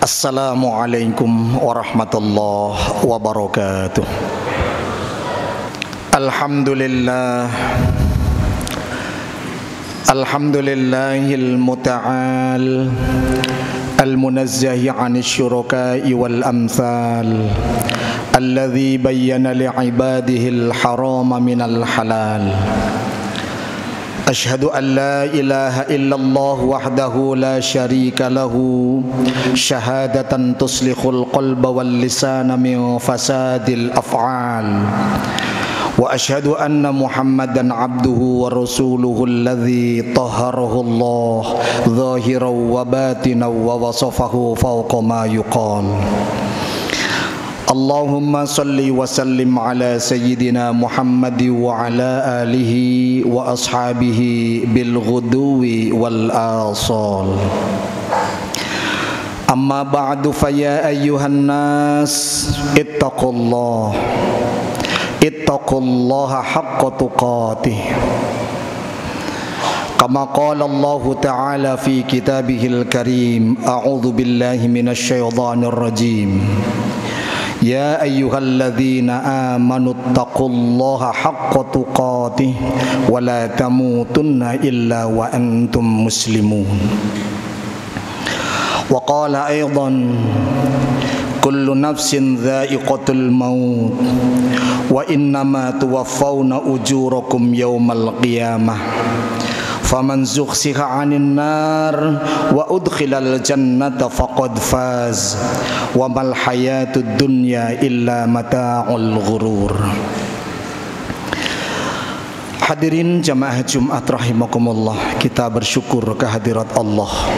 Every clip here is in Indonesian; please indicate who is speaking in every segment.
Speaker 1: Assalamualaikum warahmatullahi wabarakatuh. Alhamdulillah, alhamdulillahil muta'al al-munazzahi 'anil syuraka'i wal amthal alladzi bayyana li'ibadihil harama minal halal. Ashhadu an la ilaha illallah wahdahu la syarika lahu syahadatan tuslihul qalba wal lisana min fasadil af'al. Wa ashhadu anna Muhammadan abduhu wa rasuluhu alladzi tahharahu Allah zahiran wa batinan wa wasafahu fawqa ma yuqal. Allahumma salli wa sallim ala sayyidina Muhammad wa ala alihi wa ashabihi bil ghuduwi wal asal. Amma ba'du fa ya ayyuhan nas ittaqullaha haqqa tuqatih. Kama qala Allah ta'ala fi kitabihil karim, a'udzu billahi minasy syaithanir rajim. Ya ayyuhalladzina amanu taqullaha haqqa tuqatih wa la tamutunna illa wa antum muslimun. Wa qala aidan kullu nafsin dha'iqatul maut wa innama tuwaffawna ujurakum yawmal qiyamah. Faman zukhsiha 'anil nar wa udkhilal jannata faqad faz wa mal hayatud dunya illa mata'ul ghurur. Hadirin jamaah Jumat rahimakumullah, kita bersyukur kehadirat Allah.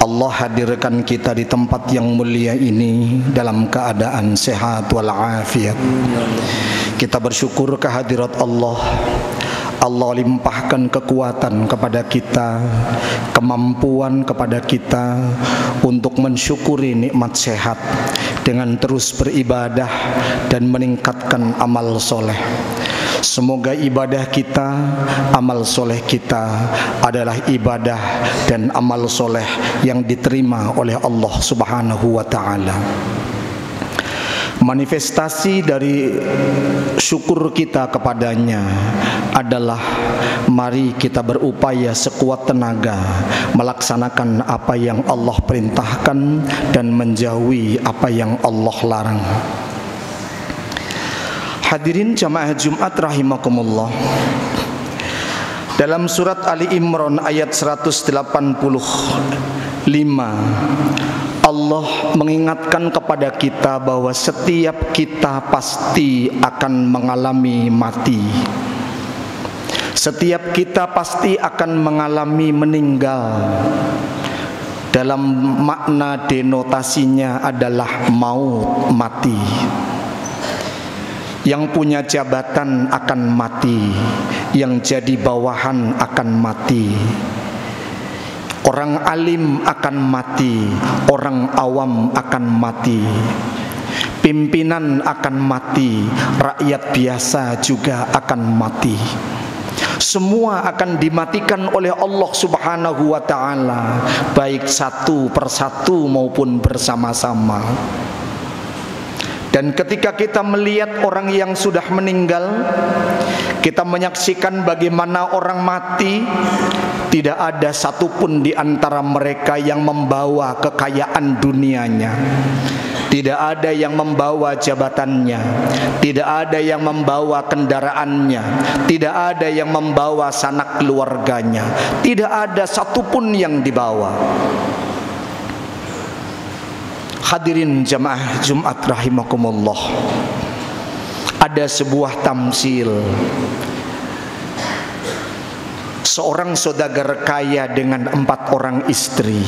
Speaker 1: Allah hadirkan kita di tempat yang mulia ini dalam keadaan sehat walafiat. Kita bersyukur kehadirat Allah. Allah limpahkan kekuatan kepada kita, kemampuan kepada kita untuk mensyukuri nikmat sehat dengan terus beribadah dan meningkatkan amal soleh. Semoga ibadah kita, amal soleh kita adalah ibadah dan amal soleh yang diterima oleh Allah Subhanahu wa ta'ala. Manifestasi dari syukur kita kepadanya adalah mari kita berupaya sekuat tenaga melaksanakan apa yang Allah perintahkan dan menjauhi apa yang Allah larang. Hadirin jamaah Jumat rahimakumullah, dalam surat Ali Imran ayat 185 Allah mengingatkan kepada kita bahwa setiap kita pasti akan mengalami mati. Setiap kita pasti akan mengalami meninggal. Dalam makna denotasinya adalah maut, mati. Yang punya jabatan akan mati, yang jadi bawahan akan mati. Orang alim akan mati, orang awam akan mati, pimpinan akan mati, rakyat biasa juga akan mati. Semua akan dimatikan oleh Allah Subhanahu wa ta'ala, baik satu persatu maupun bersama-sama. Dan ketika kita melihat orang yang sudah meninggal, kita menyaksikan bagaimana orang mati, tidak ada satupun di antara mereka yang membawa kekayaan dunianya. Tidak ada yang membawa jabatannya, tidak ada yang membawa kendaraannya, tidak ada yang membawa sanak keluarganya, tidak ada satupun yang dibawa. Hadirin jamaah Jumat rahimakumullah, ada sebuah tamsil. Seorang saudagar kaya dengan 4 orang istri.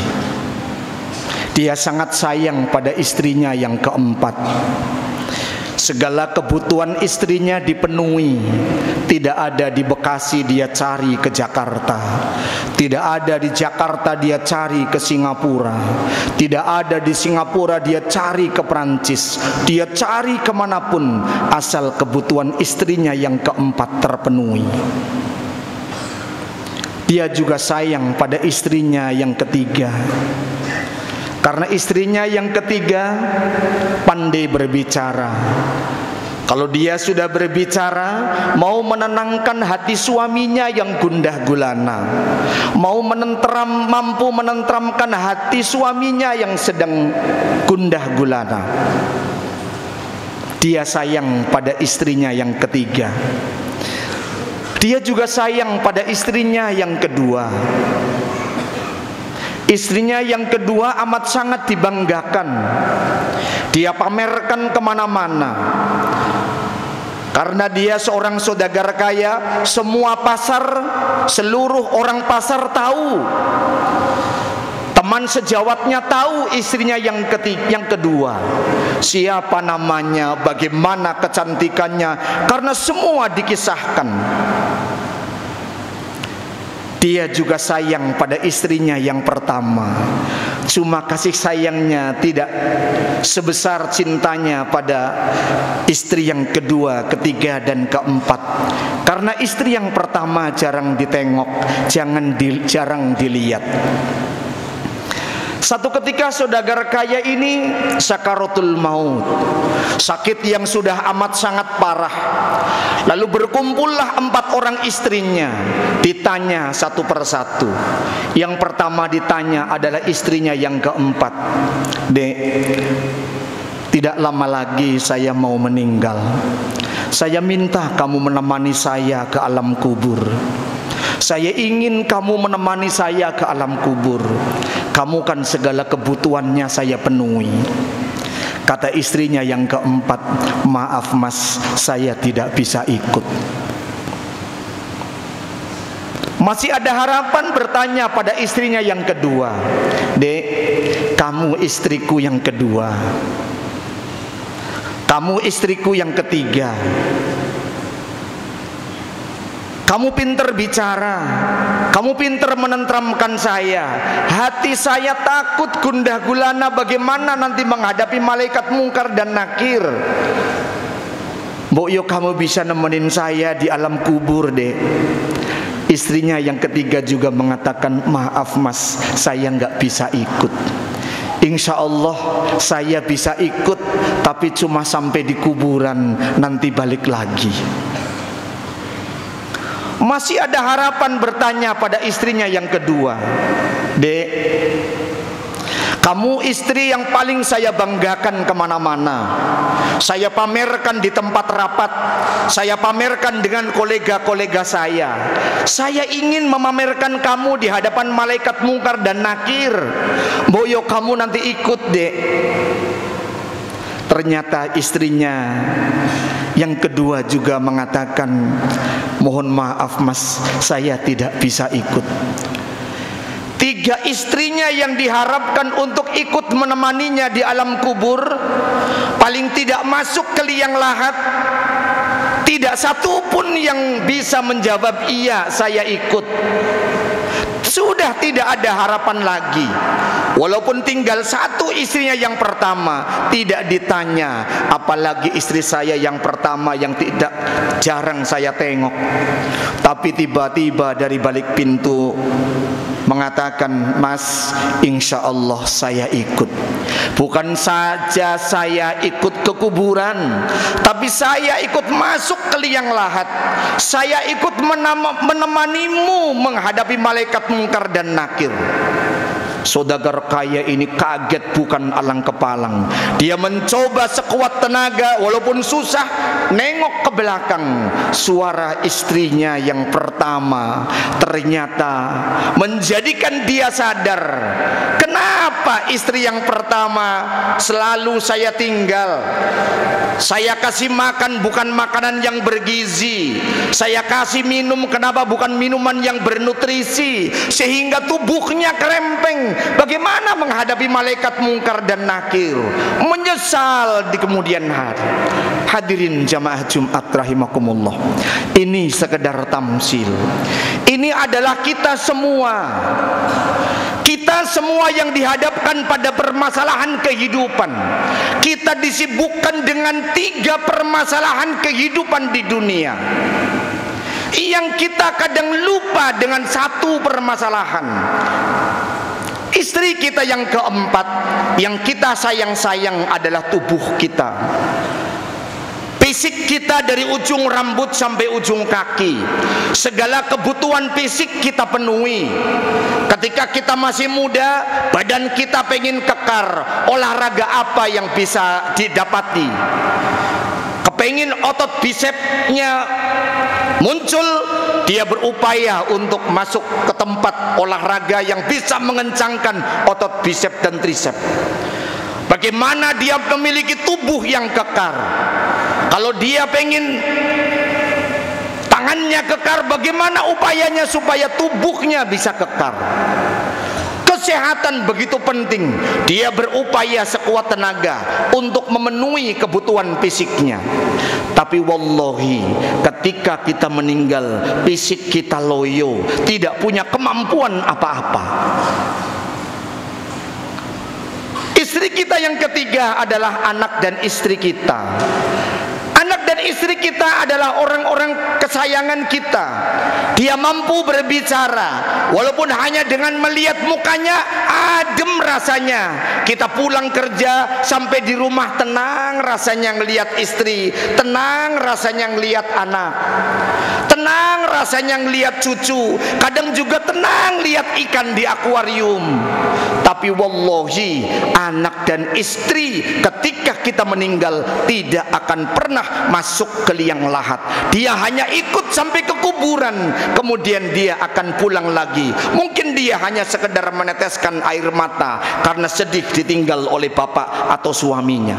Speaker 1: Dia sangat sayang pada istrinya yang keempat. Segala kebutuhan istrinya dipenuhi. Tidak ada di Bekasi, dia cari ke Jakarta. Tidak ada di Jakarta, dia cari ke Singapura. Tidak ada di Singapura, dia cari ke Perancis. Dia cari kemanapun, asal kebutuhan istrinya yang keempat terpenuhi. Dia juga sayang pada istrinya yang ketiga. Karena istrinya yang ketiga pandai berbicara. Kalau dia sudah berbicara, mau menenangkan hati suaminya yang gundah gulana, mau mampu menenteramkan hati suaminya yang sedang gundah gulana. Dia sayang pada istrinya yang ketiga. Dia juga sayang pada istrinya yang kedua. Istrinya yang kedua amat sangat dibanggakan. Dia pamerkan kemana-mana. Karena dia seorang saudagar kaya, semua pasar, seluruh orang pasar tahu. Teman sejawatnya tahu istrinya yang kedua. Siapa namanya, bagaimana kecantikannya, karena semua dikisahkan. Dia juga sayang pada istrinya yang pertama. Cuma kasih sayangnya tidak sebesar cintanya pada istri yang kedua, ketiga, dan keempat. Karena istri yang pertama jarang ditengok, jarang dilihat. Satu ketika saudagar kaya ini sakaratul maut, sakit yang sudah amat sangat parah. Lalu berkumpullah 4 orang istrinya, ditanya satu persatu. Yang pertama ditanya adalah istrinya yang keempat. Dek, tidak lama lagi saya mau meninggal. Saya minta kamu menemani saya ke alam kubur. Saya ingin kamu menemani saya ke alam kubur. Kamu kan segala kebutuhannya saya penuhi. Kata istrinya yang keempat, maaf mas, saya tidak bisa ikut. Masih ada harapan bertanya pada istrinya yang kedua. Dek, kamu istriku yang kedua. Kamu istriku yang ketiga. Kamu pinter bicara, kamu pinter menenteramkan saya. Hati saya takut gundah gulana bagaimana nanti menghadapi malaikat mungkar dan nakir. Mbok yo kamu bisa nemenin saya di alam kubur deh. Istrinya yang ketiga juga mengatakan, maaf mas, saya nggak bisa ikut. Insya Allah saya bisa ikut, tapi cuma sampai di kuburan, nanti balik lagi. Masih ada harapan bertanya pada istrinya yang kedua. Dek, kamu istri yang paling saya banggakan kemana-mana. Saya pamerkan di tempat rapat, saya pamerkan dengan kolega-kolega saya. Saya ingin memamerkan kamu di hadapan malaikat mungkar dan nakir. Boyo kamu nanti ikut dek. Ternyata istrinya yang kedua juga mengatakan, mohon maaf mas, saya tidak bisa ikut. 3 istrinya yang diharapkan untuk ikut menemaninya di alam kubur, paling tidak masuk ke liang lahat, tidak satu pun yang bisa menjawab iya saya ikut. Sudah tidak ada harapan lagi. Walaupun tinggal 1 istrinya yang pertama, tidak ditanya, apalagi istri saya yang pertama yang tidak jarang saya tengok. Tapi tiba-tiba dari balik pintu mengatakan, mas, insya Allah saya ikut. Bukan saja saya ikut ke kuburan, tapi saya ikut masuk ke liang lahat. Saya ikut menemanimu menghadapi malaikat mungkar dan nakir. Saudagar kaya ini kaget bukan alang kepalang. Dia mencoba sekuat tenaga, walaupun susah, nengok ke belakang. Suara istrinya yang pertama ternyata menjadikan dia sadar. Kenapa istri yang pertama selalu saya tinggal? Saya kasih makan bukan makanan yang bergizi. Saya kasih minum, kenapa bukan minuman yang bernutrisi, sehingga tubuhnya kerempeng. Bagaimana menghadapi malaikat mungkar dan nakir? Menyesal di kemudian hari. Hadirin jamaah Jumat rahimakumullah, ini sekedar tamsil. Ini adalah kita semua. Kita semua yang dihadapkan pada permasalahan kehidupan. Kita disibukkan dengan 3 permasalahan kehidupan di dunia. Yang kita kadang lupa dengan 1 permasalahan. Istri kita yang keempat, yang kita sayang-sayang adalah tubuh kita. Fisik kita dari ujung rambut sampai ujung kaki, segala kebutuhan fisik kita penuhi. Ketika kita masih muda, badan kita pengen kekar. Olahraga apa yang bisa didapati? Kepengin otot bisepnya muncul, dia berupaya untuk masuk ke tempat olahraga yang bisa mengencangkan otot bisep dan trisep. Bagaimana dia memiliki tubuh yang kekar? Kalau dia pengen tangannya kekar, bagaimana upayanya supaya tubuhnya bisa kekar? Kesehatan begitu penting. Dia berupaya sekuat tenaga untuk memenuhi kebutuhan fisiknya. Tapi wallahi, ketika kita meninggal, fisik kita loyo, tidak punya kemampuan apa-apa. Istri kita yang ketiga adalah anak dan istri kita. Anak dan istri kita adalah orang-orang kesayangan kita. Dia mampu berbicara, walaupun hanya dengan melihat mukanya adem rasanya. Kita pulang kerja sampai di rumah tenang rasanya ngelihat istri, tenang rasanya ngelihat anak, tenang rasanya ngelihat cucu, kadang juga tenang lihat ikan di akuarium. Tapi wallahi, anak dan istri ketika kita meninggal tidak akan pernah masuk ke liang lahat. Dia hanya ikut sampai ke kuburan, kemudian dia akan pulang lagi. Mungkin dia hanya sekedar meneteskan air mata karena sedih ditinggal oleh bapak atau suaminya.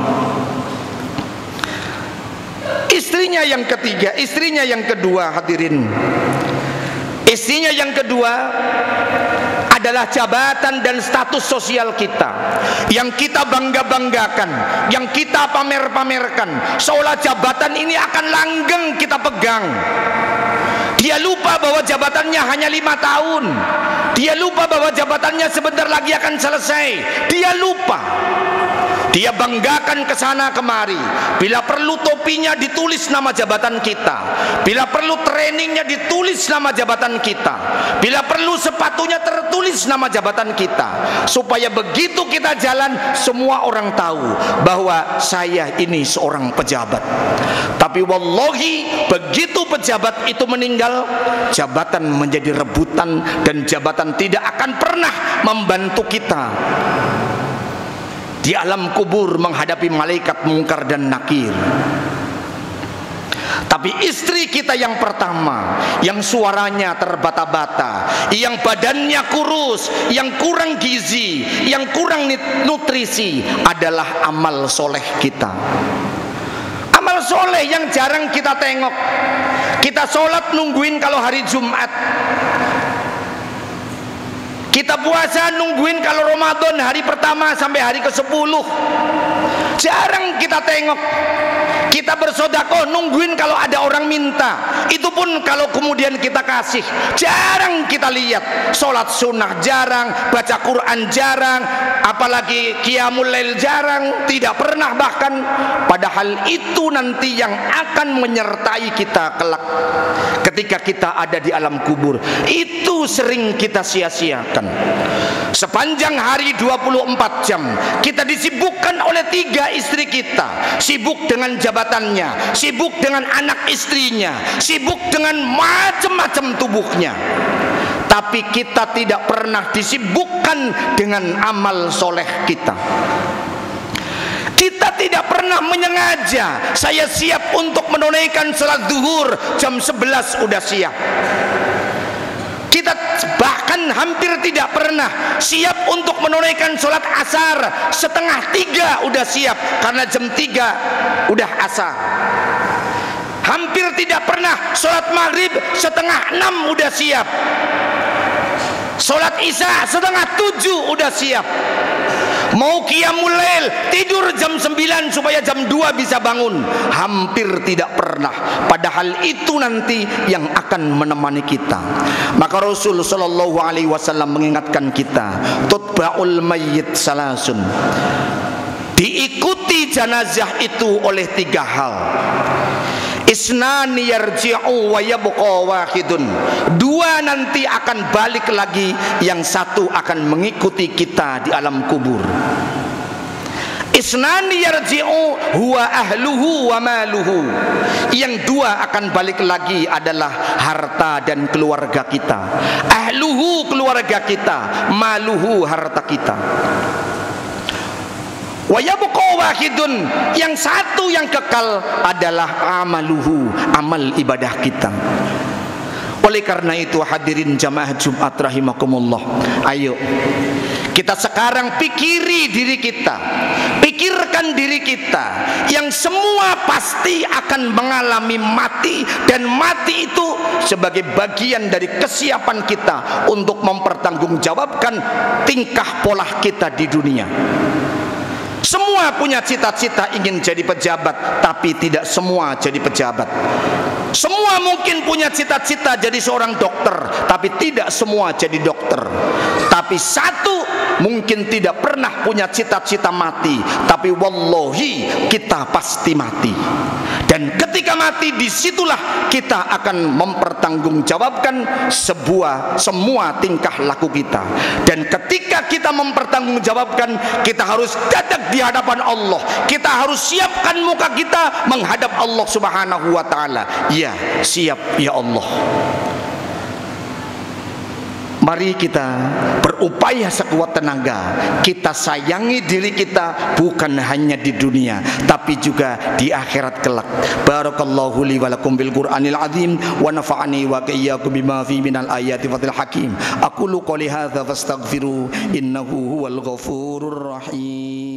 Speaker 1: Istrinya yang ketiga, istrinya yang kedua, hadirin. Istrinya yang kedua adalah jabatan dan status sosial kita, yang kita bangga-banggakan, yang kita pamer-pamerkan, seolah jabatan ini akan langgeng kita pegang. Dia lupa bahwa jabatannya hanya 5 tahun. Dia lupa bahwa jabatannya sebentar lagi akan selesai. Dia lupa. Dia banggakan ke sana kemari. Bila perlu topinya ditulis nama jabatan kita. Bila perlu trainingnya ditulis nama jabatan kita. Bila perlu sepatunya tertulis nama jabatan kita. Supaya begitu kita jalan, semua orang tahu bahwa saya ini seorang pejabat. Tapi wallahi, begitu pejabat itu meninggal, jabatan menjadi rebutan, dan jabatan tidak akan pernah membantu kita di alam kubur menghadapi malaikat mungkar dan nakir. Tapi istri kita yang pertama, yang suaranya terbata-bata, yang badannya kurus, yang kurang gizi, yang kurang nutrisi, adalah amal soleh kita. Amal soleh yang jarang kita tengok. Kita sholat nungguin kalau hari Jumat. Kita puasa nungguin kalau Ramadan hari pertama sampai hari ke-10. Jarang kita tengok. Kita bersedekah nungguin kalau ada orang minta. Itu pun kalau kemudian kita kasih. Jarang kita lihat. Sholat sunnah jarang, baca Quran jarang, apalagi qiyamul lail jarang, tidak pernah bahkan. Padahal itu nanti yang akan menyertai kita kelak ketika kita ada di alam kubur. Itu sering kita sia-siakan. Sepanjang hari 24 jam kita disibukkan oleh 3 istri kita. Sibuk dengan jabatannya, sibuk dengan anak istrinya, sibuk dengan macam-macam tubuhnya. Tapi kita tidak pernah disibukkan dengan amal soleh kita. Kita tidak pernah menyengaja, saya siap untuk menunaikan salat zuhur jam 11 udah siap. Kita bahkan hampir tidak pernah siap untuk menunaikan sholat asar 2:30 udah siap, karena jam 3 udah asar. Hampir tidak pernah sholat maghrib 5:30 udah siap. Sholat isya 6:30 udah siap. Mau qiyamul lail tidur jam 9 supaya jam 2 bisa bangun. Hampir tidak pernah. Padahal itu nanti yang akan menemani kita. Maka Rasul sallallahu alaihi wasallam mengingatkan kita, tutba'ul mayyit salasun. Diikuti jenazah itu oleh 3 hal. Isnani yarji'u wa yabqa wahidun. Dua nanti akan balik lagi, yang satu akan mengikuti kita di alam kubur. Isnani yarji'u huwa ahluhu wa maluhu. Yang dua akan balik lagi adalah harta dan keluarga kita. Ahluhu keluarga kita, maluhu harta kita. Wa yabqa wahidun, yang satu yang kekal adalah amaluhu, amal ibadah kita. Oleh karena itu hadirin jamaah Jumat rahimakumullah, ayo kita sekarang pikiri diri kita, pikirkan diri kita yang semua pasti akan mengalami mati, dan mati itu sebagai bagian dari kesiapan kita untuk mempertanggungjawabkan tingkah pola kita di dunia. Semua punya cita-cita ingin jadi pejabat, tapi tidak semua jadi pejabat. Semua mungkin punya cita-cita jadi seorang dokter, tapi tidak semua jadi dokter. Tapi satu mungkin tidak pernah punya cita-cita mati, tapi wallahi kita pasti mati. Dan ketika mati, disitulah kita akan mempertanggungjawabkan semua tingkah laku kita. Dan ketika kita mempertanggungjawabkan, kita harus dadak di hadapan Allah. Kita harus siapkan muka kita menghadap Allah Subhanahu wa ta'ala. Ya, siap ya Allah. Mari kita berupaya sekuat tenaga, kita sayangi diri kita bukan hanya di dunia tapi juga di akhirat kelak. Barakallahu li wa lakum bil Qur'anil azim wa nafa'ani wa iyyakum bima fi minal ayati fatil hakim. Aqulu qouli hadza fastaghfiru innahu huwal ghafurur rahim.